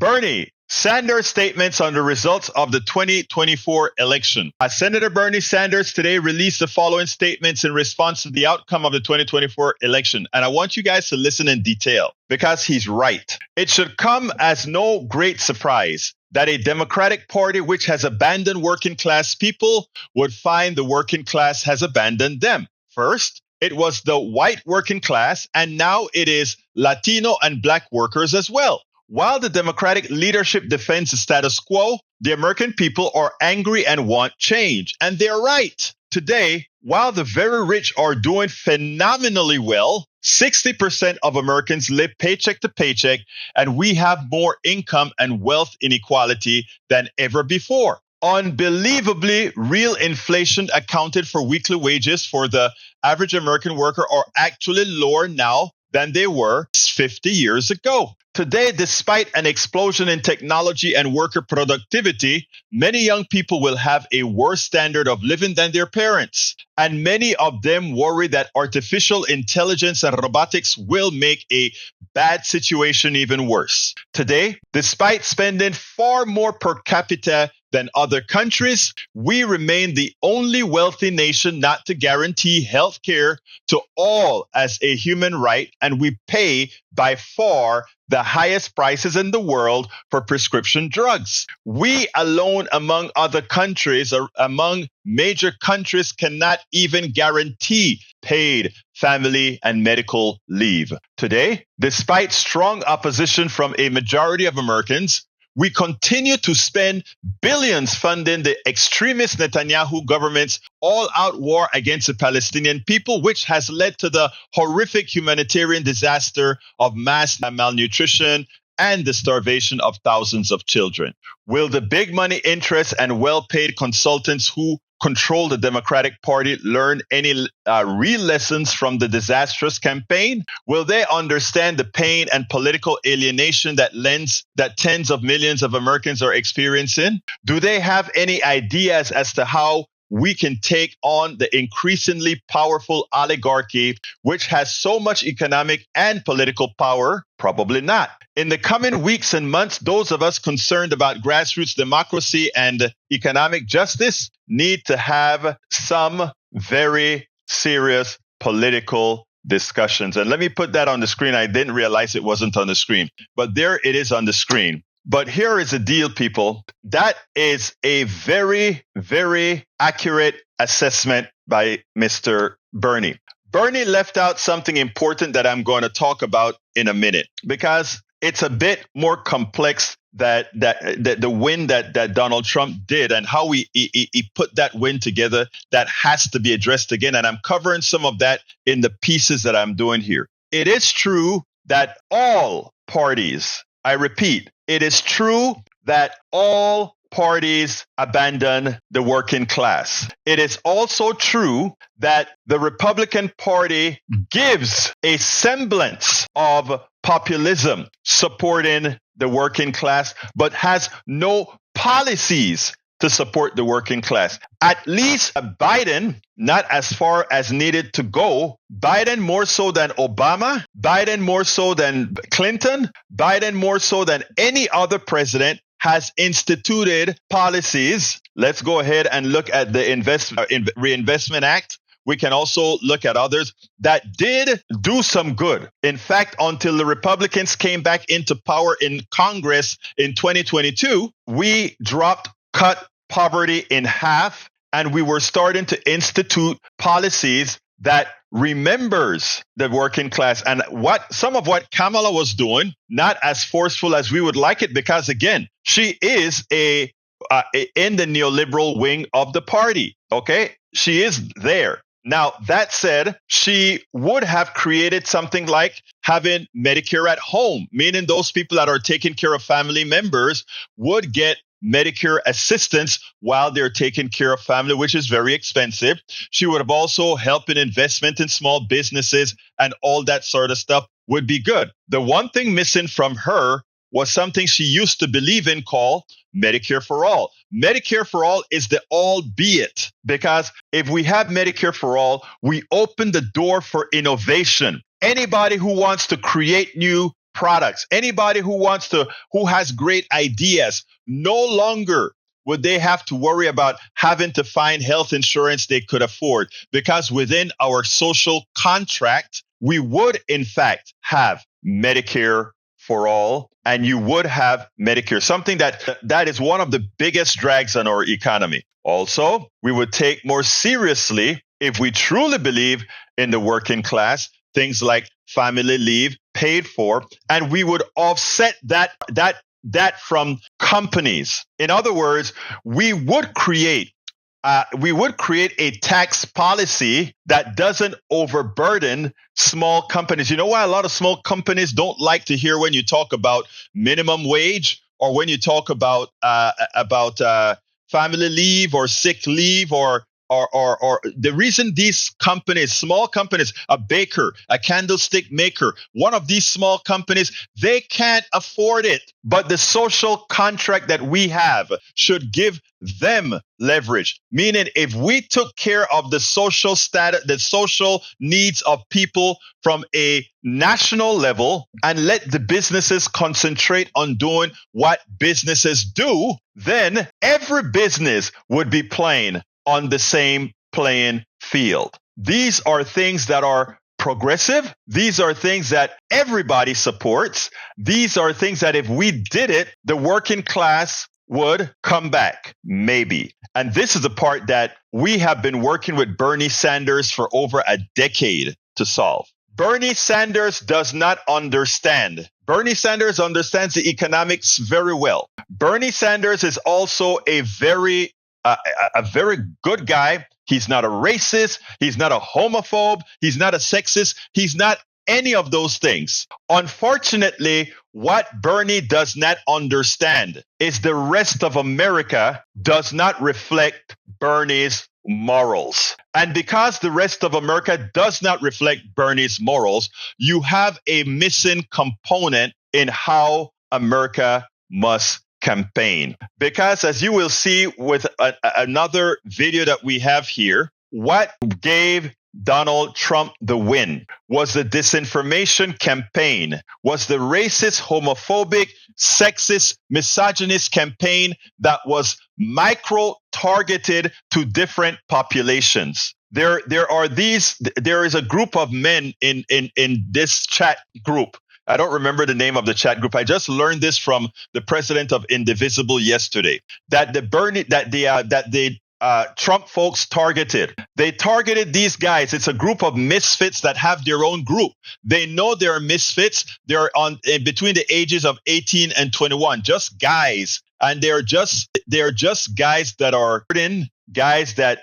Bernie Sanders' statements on the results of the 2024 election. Senator Bernie Sanders today released the following statements in response to the outcome of the 2024 election. And I want you guys to listen in detail because he's right. It should come as no great surprise that a Democratic Party which has abandoned working class people would find the working class has abandoned them. First, it was the white working class, and now it is Latino and Black workers as well. While the Democratic leadership defends the status quo, the American people are angry and want change. And they're right. Today, while the very rich are doing phenomenally well, 60% of Americans live paycheck to paycheck, and we have more income and wealth inequality than ever before. Unbelievably, real inflation accounted for weekly wages for the average American worker are actually lower now than they were 50 years ago. Today, despite an explosion in technology and worker productivity, many young people will have a worse standard of living than their parents. And many of them worry that artificial intelligence and robotics will make a bad situation even worse. Today, despite spending far more per capita than other countries, we remain the only wealthy nation not to guarantee health care to all as a human right, and we pay by far the highest prices in the world for prescription drugs. We alone, among other countries, or among major countries, cannot even guarantee paid family and medical leave. Today, despite strong opposition from a majority of Americans, we continue to spend billions funding the extremist Netanyahu government's all-out war against the Palestinian people, which has led to the horrific humanitarian disaster of mass malnutrition and the starvation of thousands of children. Will the big money interests and well-paid consultants who control the Democratic Party learn any real lessons from the disastrous campaign? Will they understand the pain and political alienation that tens of millions of Americans are experiencing? Do they have any ideas as to how we can take on the increasingly powerful oligarchy, which has so much economic and political power? Probably not. In the coming weeks and months, those of us concerned about grassroots democracy and economic justice need to have some very serious political discussions. And let me put that on the screen. I didn't realize it wasn't on the screen, but there it is on the screen. But here is the deal, people. That is a very, very accurate assessment by Mr. Bernie. Bernie left out something important that I'm going to talk about in a minute, because it's a bit more complex that the win that Donald Trump did and how he put that win together. That has to be addressed again. And I'm covering some of that in the pieces that I'm doing here. It is true that all parties, I repeat, it is true that all parties abandon the working class. It is also true that the Republican Party gives a semblance of populism supporting the working class, but has no policies to support the working class. At least Biden, not as far as needed to go. Biden more so than Obama, Biden more so than Clinton, Biden more so than any other president has instituted policies. Let's go ahead and look at the Reinvestment Act. We can also look at others that did do some good. In fact, until the Republicans came back into power in Congress in 2022, we cut poverty in half, and we were starting to institute policies that remembers the working class. And some of what Kamala was doing, not as forceful as we would like it, because again, she is in the neoliberal wing of the party. Okay, she is there. Now, that said, she would have created something like having Medicare at home, meaning those people that are taking care of family members would get Medicare assistance while they're taking care of family, which is very expensive. She would have also helped in investment in small businesses, and all that sort of stuff would be good. The one thing missing from her was something she used to believe in called Medicare for all. Medicare for all is the albeit, because if we have Medicare for all, we open the door for innovation. Anybody who wants to create new products, anybody who has great ideas, no longer would they have to worry about having to find health insurance they could afford, because within our social contract, we would in fact have Medicare for all, and you would have Medicare, something that is one of the biggest drags on our economy. Also, we would take more seriously, if we truly believe in the working class, things like family leave paid for, and we would offset that from companies. In other words, we would create a tax policy that doesn't overburden small companies. You know why a lot of small companies don't like to hear when you talk about minimum wage, or when you talk about family leave or sick leave, or the reason these companies, small companies, a baker, a candlestick maker, one of these small companies, they can't afford it. But the social contract that we have should give them leverage. Meaning, if we took care of the social status, the social needs of people from a national level, and let the businesses concentrate on doing what businesses do, then every business would be playing on the same playing field. These are things that are progressive. These are things that everybody supports. These are things that if we did it, the working class would come back, maybe. And this is the part that we have been working with Bernie Sanders for over a decade to solve. Bernie Sanders does not understand. Bernie Sanders understands the economics very well. Bernie Sanders is also a very good guy. He's not a racist. He's not a homophobe. He's not a sexist. He's not any of those things. Unfortunately, what Bernie does not understand is the rest of America does not reflect Bernie's morals. And because the rest of America does not reflect Bernie's morals, you have a missing component in how America must campaign. Because as you will see with another video that we have here, what gave Donald Trump the win was the disinformation campaign, was the racist, homophobic, sexist, misogynist campaign that was micro-targeted to different populations. There is a group of men in this chat group. I don't remember the name of the chat group. I just learned this from the president of Indivisible yesterday. That the Trump folks targeted. They targeted these guys. It's a group of misfits that have their own group. They know they're misfits. They're between the ages of 18 and 21, just guys, and they're just guys that are guys that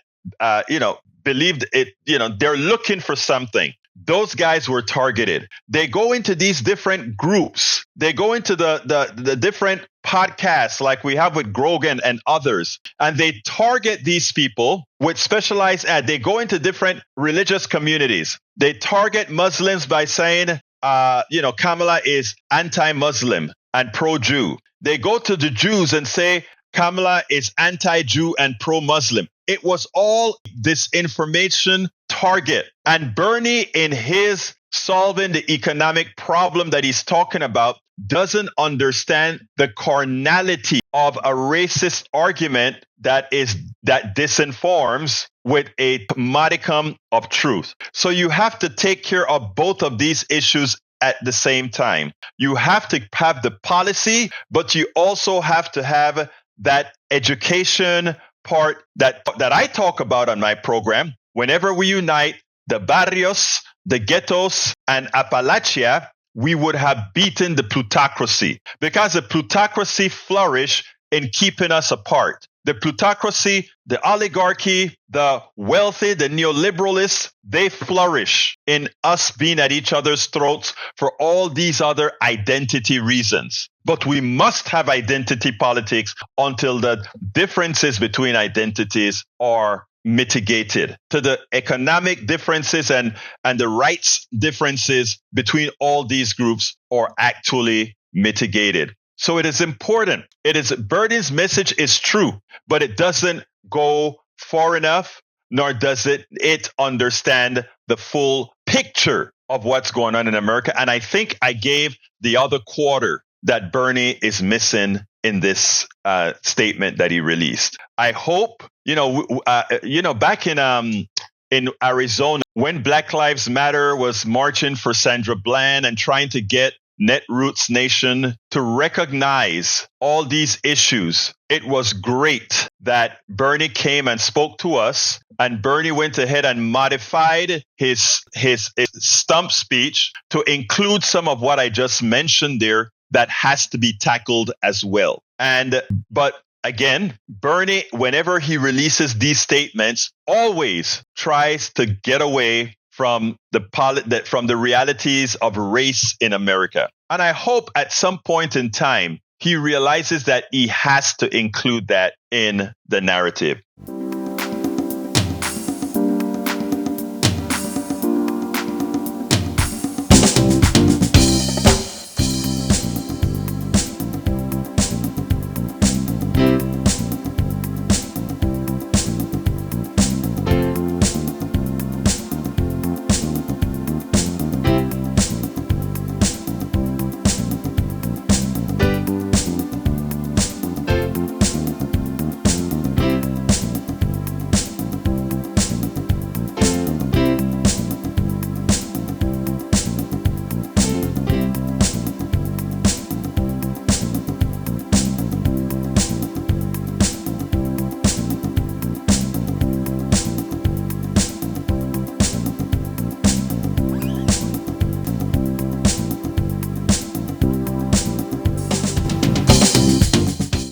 believed it. They're looking for something. Those guys were targeted. They go into these different groups. They go into the different podcasts like we have with Grogan and others, and they target these people with specialized ads. They go into different religious communities. They target Muslims by saying, Kamala is anti-Muslim and pro-Jew. They go to the Jews and say, Kamala is anti-Jew and pro-Muslim. It was all disinformation target. And Bernie, in his solving the economic problem that he's talking about, doesn't understand the carnality of a racist argument that disinforms with a modicum of truth. So you have to take care of both of these issues at the same time. You have to have the policy, but you also have to have that education part that I talk about on my program. Whenever we unite the barrios, the ghettos, and Appalachia, we would have beaten the plutocracy, because the plutocracy flourished in keeping us apart. The plutocracy, the oligarchy, the wealthy, the neoliberalists, they flourish in us being at each other's throats for all these other identity reasons. But we must have identity politics until the differences between identities are mitigated, to the economic differences and the rights differences between all these groups are actually mitigated. So it is important. Bernie's message is true, but it doesn't go far enough, nor does it understand the full picture of what's going on in America. And I think I gave the other quarter that Bernie is missing in this statement that he released. I hope, back in Arizona, when Black Lives Matter was marching for Sandra Bland and trying to get Netroots Nation to recognize all these issues, it was great that Bernie came and spoke to us, and Bernie went ahead and modified his stump speech to include some of what I just mentioned there that has to be tackled as well. But again, Bernie, whenever he releases these statements, always tries to get away from the realities of race in America. And I hope at some point in time, he realizes that he has to include that in the narrative.